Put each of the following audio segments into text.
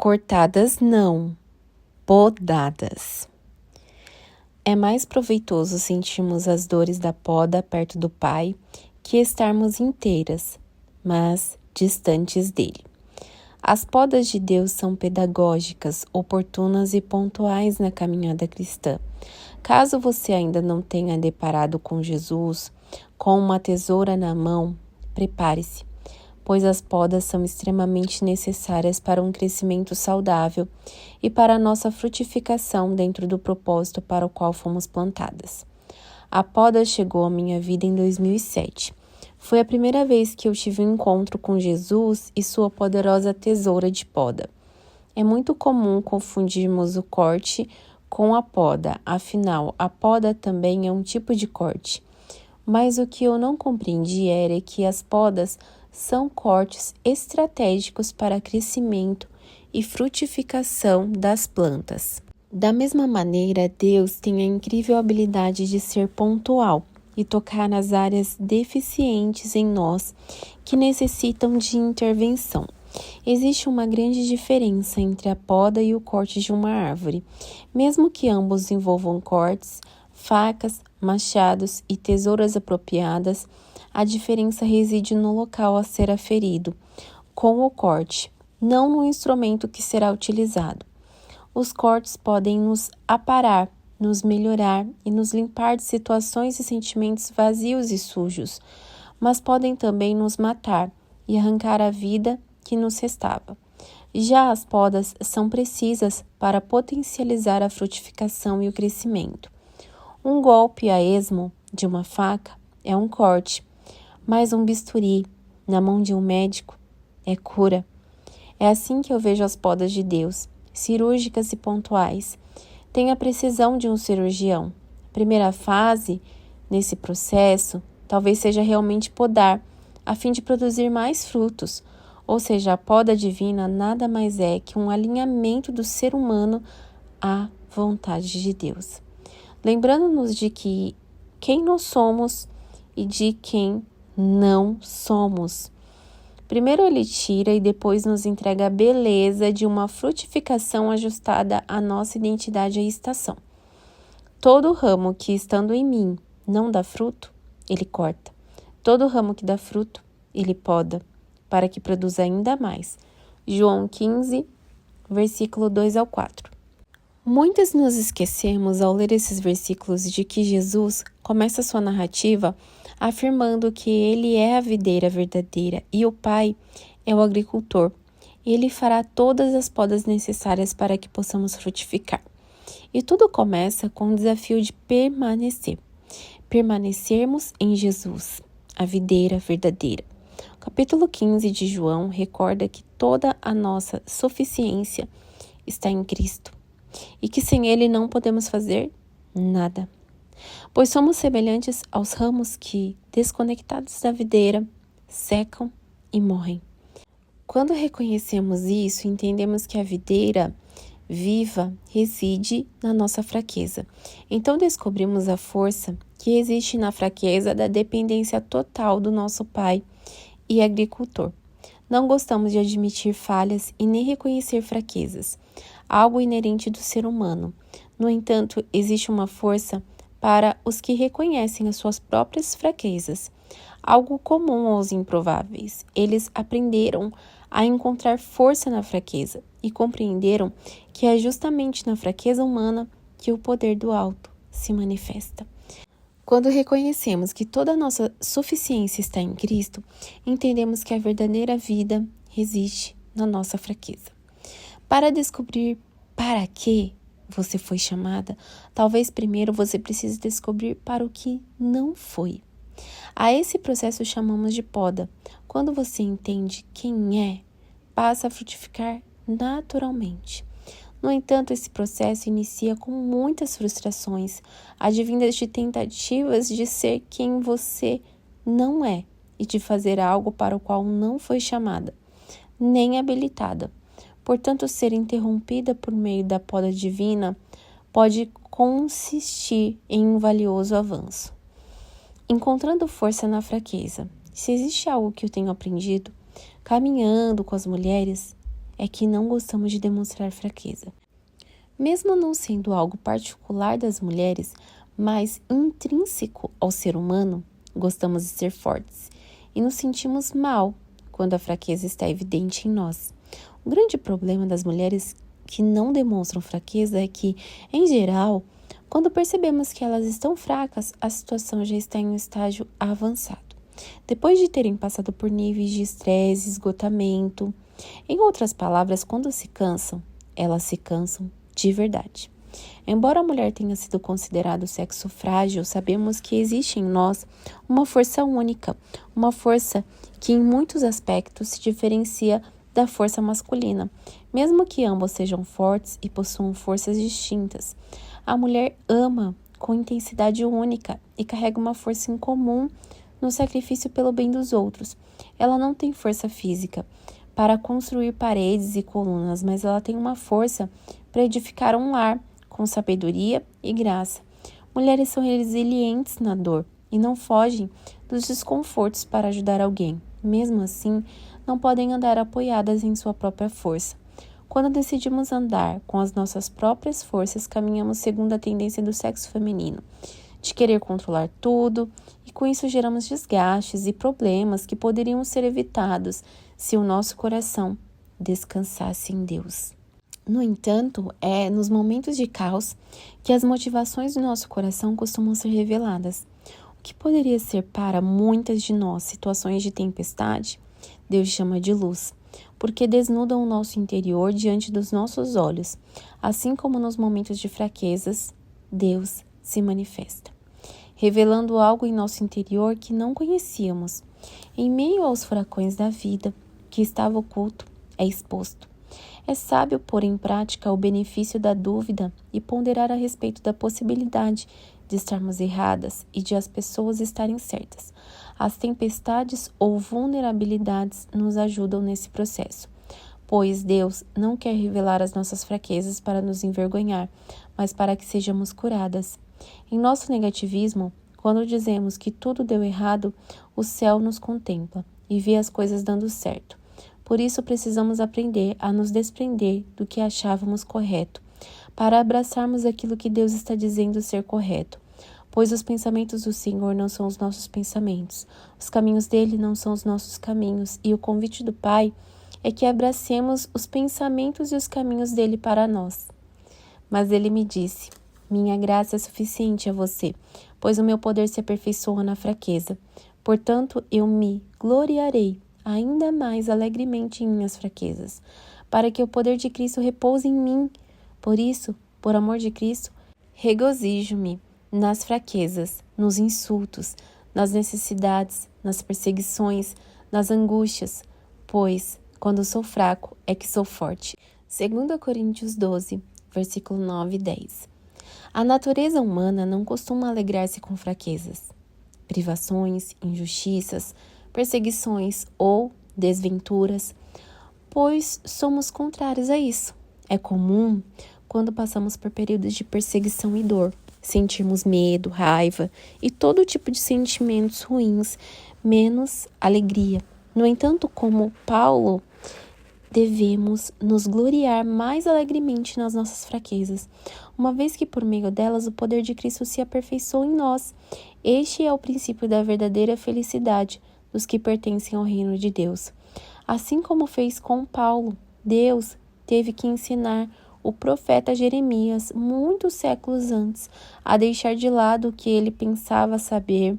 Cortadas não, podadas. É mais proveitoso sentirmos as dores da poda perto do Pai que estarmos inteiras, mas distantes dele. As podas de Deus são pedagógicas, oportunas e pontuais na caminhada cristã. Caso você ainda não tenha deparado com Jesus, com uma tesoura na mão, prepare-se, pois as podas são extremamente necessárias para um crescimento saudável e para a nossa frutificação dentro do propósito para o qual fomos plantadas. A poda chegou à minha vida em 2007. Foi a primeira vez que eu tive um encontro com Jesus e sua poderosa tesoura de poda. É muito comum confundirmos o corte com a poda, afinal, a poda também é um tipo de corte. Mas o que eu não compreendi era que as podas são cortes estratégicos para crescimento e frutificação das plantas. Da mesma maneira, Deus tem a incrível habilidade de ser pontual e tocar nas áreas deficientes em nós que necessitam de intervenção. Existe uma grande diferença entre a poda e o corte de uma árvore. Mesmo que ambos envolvam cortes, facas, machados e tesouras apropriadas, a diferença reside no local a ser aferido, com o corte, não no instrumento que será utilizado. Os cortes podem nos aparar, nos melhorar e nos limpar de situações e sentimentos vazios e sujos, mas podem também nos matar e arrancar a vida que nos restava. Já as podas são precisas para potencializar a frutificação e o crescimento. Um golpe a esmo de uma faca é um corte, mas um bisturi na mão de um médico é cura. É assim que eu vejo as podas de Deus, cirúrgicas e pontuais. Tem a precisão de um cirurgião. A primeira fase nesse processo talvez seja realmente podar, a fim de produzir mais frutos. Ou seja, a poda divina nada mais é que um alinhamento do ser humano à vontade de Deus. Lembrando-nos de quem nós somos e de quem não somos. Primeiro ele tira e depois nos entrega a beleza de uma frutificação ajustada à nossa identidade e estação. Todo ramo que, estando em mim, não dá fruto, ele corta. Todo ramo que dá fruto, ele poda, para que produza ainda mais. João 15, versículo 2-4. Muitas nos esquecemos ao ler esses versículos de que Jesus começa sua narrativa afirmando que ele é a videira verdadeira e o Pai é o agricultor. Ele fará todas as podas necessárias para que possamos frutificar. E tudo começa com o desafio de permanecer. Permanecermos em Jesus, a videira verdadeira. O capítulo 15 de João recorda que toda a nossa suficiência está em Cristo e que sem Ele não podemos fazer nada. Pois somos semelhantes aos ramos que, desconectados da videira, secam e morrem. Quando reconhecemos isso, entendemos que a videira viva reside na nossa fraqueza. Então descobrimos a força que existe na fraqueza da dependência total do nosso Pai e agricultor. Não gostamos de admitir falhas e nem reconhecer fraquezas, algo inerente do ser humano. No entanto, existe uma força para os que reconhecem as suas próprias fraquezas, algo comum aos improváveis. Eles aprenderam a encontrar força na fraqueza e compreenderam que é justamente na fraqueza humana que o poder do alto se manifesta. Quando reconhecemos que toda a nossa suficiência está em Cristo, entendemos que a verdadeira vida reside na nossa fraqueza. Para descobrir para que você foi chamada, talvez primeiro você precise descobrir para o que não foi. A esse processo chamamos de poda. Quando você entende quem é, passa a frutificar naturalmente. No entanto, esse processo inicia com muitas frustrações, advindas de tentativas de ser quem você não é e de fazer algo para o qual não foi chamada, nem habilitada. Portanto, ser interrompida por meio da poda divina pode consistir em um valioso avanço. Encontrando força na fraqueza. Se existe algo que eu tenho aprendido caminhando com as mulheres, é que não gostamos de demonstrar fraqueza. Mesmo não sendo algo particular das mulheres, mas intrínseco ao ser humano, gostamos de ser fortes e nos sentimos mal quando a fraqueza está evidente em nós. O grande problema das mulheres que não demonstram fraqueza é que, em geral, quando percebemos que elas estão fracas, a situação já está em um estágio avançado. Depois de terem passado por níveis de estresse, esgotamento. Em outras palavras, quando se cansam, elas se cansam de verdade. Embora a mulher tenha sido considerada o sexo frágil, sabemos que existe em nós uma força única, uma força que em muitos aspectos se diferencia da força masculina, mesmo que ambos sejam fortes e possuam forças distintas. A mulher ama com intensidade única e carrega uma força em comum no sacrifício pelo bem dos outros. Ela não tem força física para construir paredes e colunas, mas ela tem uma força para edificar um lar com sabedoria e graça. Mulheres são resilientes na dor e não fogem dos desconfortos para ajudar alguém. Mesmo assim, não podem andar apoiadas em sua própria força. Quando decidimos andar com as nossas próprias forças, caminhamos segundo a tendência do sexo feminino, de querer controlar tudo, e com isso geramos desgastes e problemas que poderiam ser evitados se o nosso coração descansasse em Deus. No entanto, é nos momentos de caos que as motivações do nosso coração costumam ser reveladas. O que poderia ser para muitas de nós situações de tempestade, Deus chama de luz, porque desnudam o nosso interior diante dos nossos olhos. Assim como nos momentos de fraquezas, Deus se manifesta, revelando algo em nosso interior que não conhecíamos. Em meio aos furacões da vida, o que estava oculto é exposto. É sábio pôr em prática o benefício da dúvida e ponderar a respeito da possibilidade de estarmos erradas e de as pessoas estarem certas. As tempestades ou vulnerabilidades nos ajudam nesse processo, pois Deus não quer revelar as nossas fraquezas para nos envergonhar, mas para que sejamos curadas. Em nosso negativismo, quando dizemos que tudo deu errado, o céu nos contempla e vê as coisas dando certo. Por isso precisamos aprender a nos desprender do que achávamos correto, para abraçarmos aquilo que Deus está dizendo ser correto. Pois os pensamentos do Senhor não são os nossos pensamentos, os caminhos dele não são os nossos caminhos, e o convite do Pai é que abracemos os pensamentos e os caminhos dele para nós. Mas ele me disse: minha graça é suficiente a você, pois o meu poder se aperfeiçoa na fraqueza. Portanto, eu me gloriarei ainda mais alegremente em minhas fraquezas, para que o poder de Cristo repouse em mim. Por isso, por amor de Cristo, regozijo-me nas fraquezas, nos insultos, nas necessidades, nas perseguições, nas angústias, pois, quando sou fraco, é que sou forte. 2 Coríntios 12, versículo 9 e 10. A natureza humana não costuma alegrar-se com fraquezas, privações, injustiças, perseguições ou desventuras, pois somos contrários a isso. É comum, quando passamos por períodos de perseguição e dor, sentirmos medo, raiva e todo tipo de sentimentos ruins, menos alegria. No entanto, como Paulo, devemos nos gloriar mais alegremente nas nossas fraquezas, uma vez que por meio delas o poder de Cristo se aperfeiçoa em nós. Este é o princípio da verdadeira felicidade dos que pertencem ao reino de Deus. Assim como fez com Paulo, Deus teve que ensinar o profeta Jeremias, muitos séculos antes, a deixar de lado o que ele pensava saber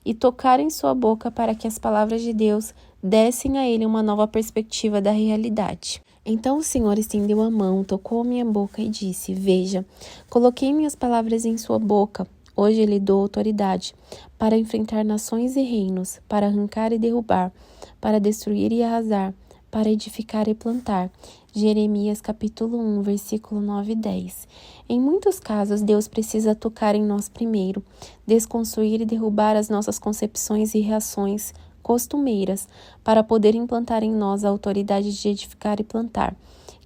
e tocar em sua boca para que as palavras de Deus dessem a ele uma nova perspectiva da realidade. Então o Senhor estendeu a mão, tocou a minha boca e disse: veja, coloquei minhas palavras em sua boca. Hoje lhe dou autoridade para enfrentar nações e reinos, para arrancar e derrubar, para destruir e arrasar, para edificar e plantar. Jeremias capítulo 1, versículo 9 e 10. Em muitos casos, Deus precisa tocar em nós primeiro, desconstruir e derrubar as nossas concepções e reações costumeiras, para poder implantar em nós a autoridade de edificar e plantar,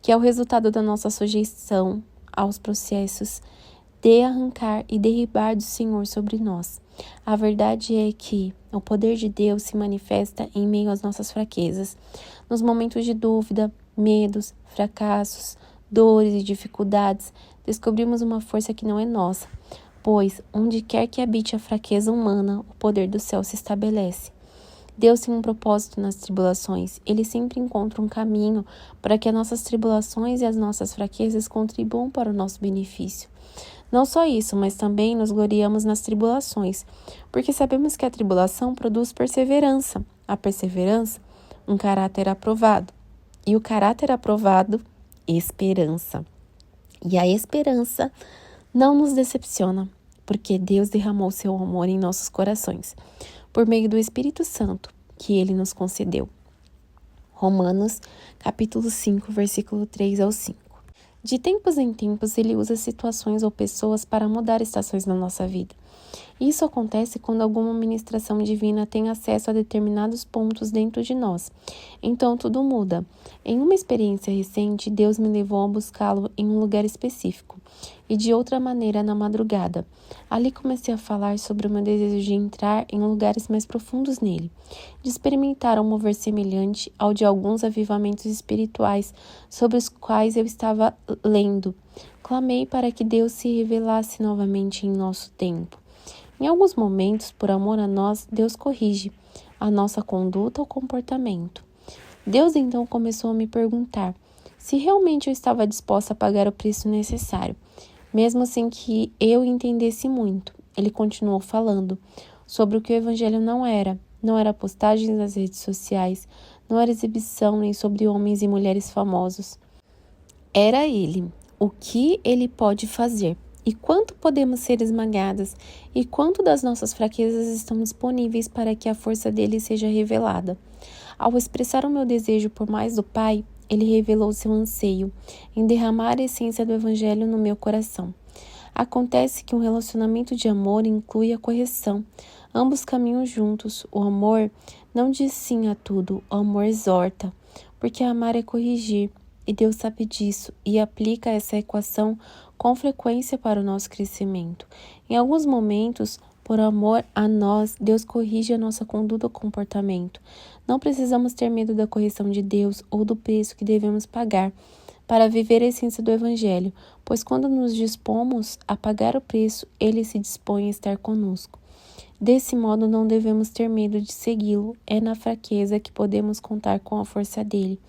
que é o resultado da nossa sujeição aos processos de arrancar e derribar do Senhor sobre nós. A verdade é que o poder de Deus se manifesta em meio às nossas fraquezas, nos momentos de dúvida, medos, fracassos, dores e dificuldades, descobrimos uma força que não é nossa, pois onde quer que habite a fraqueza humana, o poder do céu se estabelece. Deus tem um propósito nas tribulações. Ele sempre encontra um caminho para que as nossas tribulações e as nossas fraquezas contribuam para o nosso benefício. Não só isso, mas também nos gloriamos nas tribulações, porque sabemos que a tribulação produz perseverança. A perseverança, um caráter aprovado. E o caráter aprovado, esperança. E a esperança não nos decepciona, porque Deus derramou seu amor em nossos corações, por meio do Espírito Santo que Ele nos concedeu. Romanos, capítulo 5, versículo 3 ao 5. De tempos em tempos, Ele usa situações ou pessoas para mudar estações na nossa vida. Isso acontece quando alguma ministração divina tem acesso a determinados pontos dentro de nós. Então tudo muda. Em uma experiência recente, Deus me levou a buscá-lo em um lugar específico e de outra maneira na madrugada. Ali comecei a falar sobre o meu desejo de entrar em lugares mais profundos nele, de experimentar um mover semelhante ao de alguns avivamentos espirituais sobre os quais eu estava lendo. Clamei para que Deus se revelasse novamente em nosso tempo. Em alguns momentos, por amor a nós, Deus corrige a nossa conduta ou comportamento. Deus então começou a me perguntar se realmente eu estava disposta a pagar o preço necessário, mesmo sem que eu entendesse muito. Ele continuou falando sobre o que o evangelho não era postagens nas redes sociais, não era exibição nem sobre homens e mulheres famosos. Era ele, o que ele pode fazer. E quanto podemos ser esmagadas, e quanto das nossas fraquezas estão disponíveis para que a força dele seja revelada. Ao expressar o meu desejo por mais do Pai, ele revelou seu anseio em derramar a essência do Evangelho no meu coração. Acontece que um relacionamento de amor inclui a correção. Ambos caminham juntos. O amor não diz sim a tudo, o amor exorta, porque amar é corrigir. E Deus sabe disso e aplica essa equação com frequência para o nosso crescimento. Em alguns momentos, por amor a nós, Deus corrige a nossa conduta ou comportamento. Não precisamos ter medo da correção de Deus ou do preço que devemos pagar para viver a essência do Evangelho, pois quando nos dispomos a pagar o preço, Ele se dispõe a estar conosco. Desse modo, não devemos ter medo de segui-lo. É na fraqueza que podemos contar com a força dele.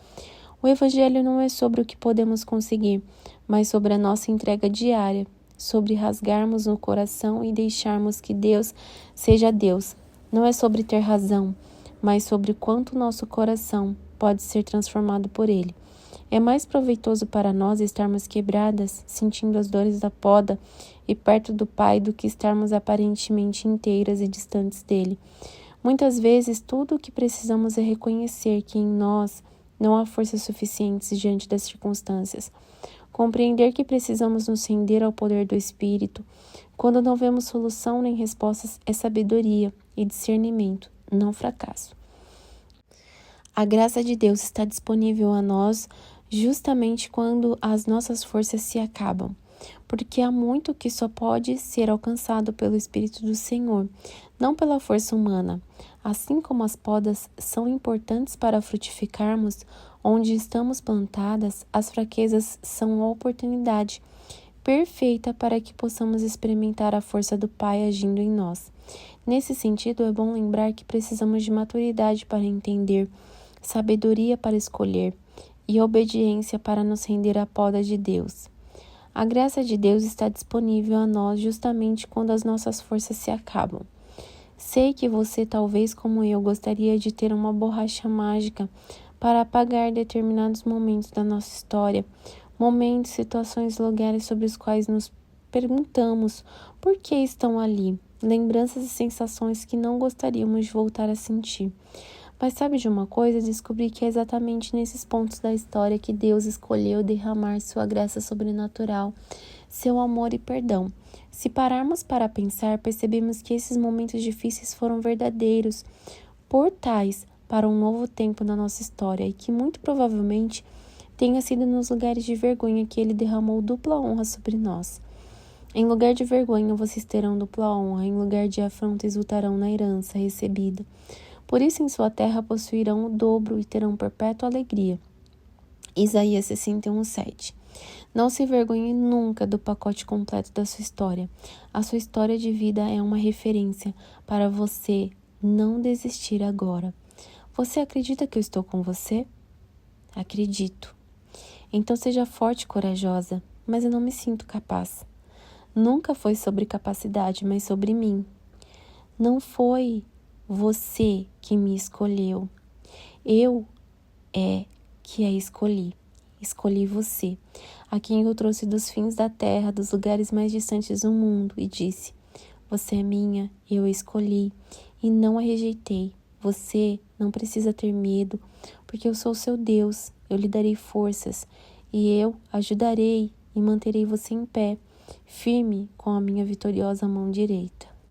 O Evangelho não é sobre o que podemos conseguir, mas sobre a nossa entrega diária, sobre rasgarmos no coração e deixarmos que Deus seja Deus. Não é sobre ter razão, mas sobre quanto nosso coração pode ser transformado por Ele. É mais proveitoso para nós estarmos quebradas, sentindo as dores da poda e perto do Pai do que estarmos aparentemente inteiras e distantes dele. Muitas vezes, tudo o que precisamos é reconhecer que em nós não há forças suficientes diante das circunstâncias. Compreender que precisamos nos render ao poder do Espírito. Quando não vemos solução nem respostas, é sabedoria e discernimento, não fracasso. A graça de Deus está disponível a nós justamente quando as nossas forças se acabam, porque há muito que só pode ser alcançado pelo Espírito do Senhor, não pela força humana. Assim como as podas são importantes para frutificarmos onde estamos plantadas, as fraquezas são uma oportunidade perfeita para que possamos experimentar a força do Pai agindo em nós. Nesse sentido, é bom lembrar que precisamos de maturidade para entender, sabedoria para escolher e obediência para nos render à poda de Deus. A graça de Deus está disponível a nós justamente quando as nossas forças se acabam. Sei que você, talvez como eu, gostaria de ter uma borracha mágica para apagar determinados momentos da nossa história, momentos, situações, lugares sobre os quais nos perguntamos por que estão ali, lembranças e sensações que não gostaríamos de voltar a sentir. Mas sabe de uma coisa? Descobri que é exatamente nesses pontos da história que Deus escolheu derramar sua graça sobrenatural, seu amor e perdão. Se pararmos para pensar, percebemos que esses momentos difíceis foram verdadeiros portais para um novo tempo na nossa história e que muito provavelmente tenha sido nos lugares de vergonha que Ele derramou dupla honra sobre nós. Em lugar de vergonha, vocês terão dupla honra, em lugar de afronta, exultarão na herança recebida. Por isso, em sua terra possuirão o dobro e terão perpétua alegria. Isaías 61:7. Não se envergonhe nunca do pacote completo da sua história. A sua história de vida é uma referência para você não desistir agora. Você acredita que eu estou com você? Acredito. Então seja forte e corajosa, mas eu não me sinto capaz. Nunca foi sobre capacidade, mas sobre mim. Não foi você que me escolheu. Eu que a escolhi. Escolhi você, a quem eu trouxe dos fins da terra, dos lugares mais distantes do mundo, e disse: você é minha, eu a escolhi e não a rejeitei. Você não precisa ter medo, porque eu sou o seu Deus, eu lhe darei forças e eu ajudarei e manterei você em pé, firme com a minha vitoriosa mão direita.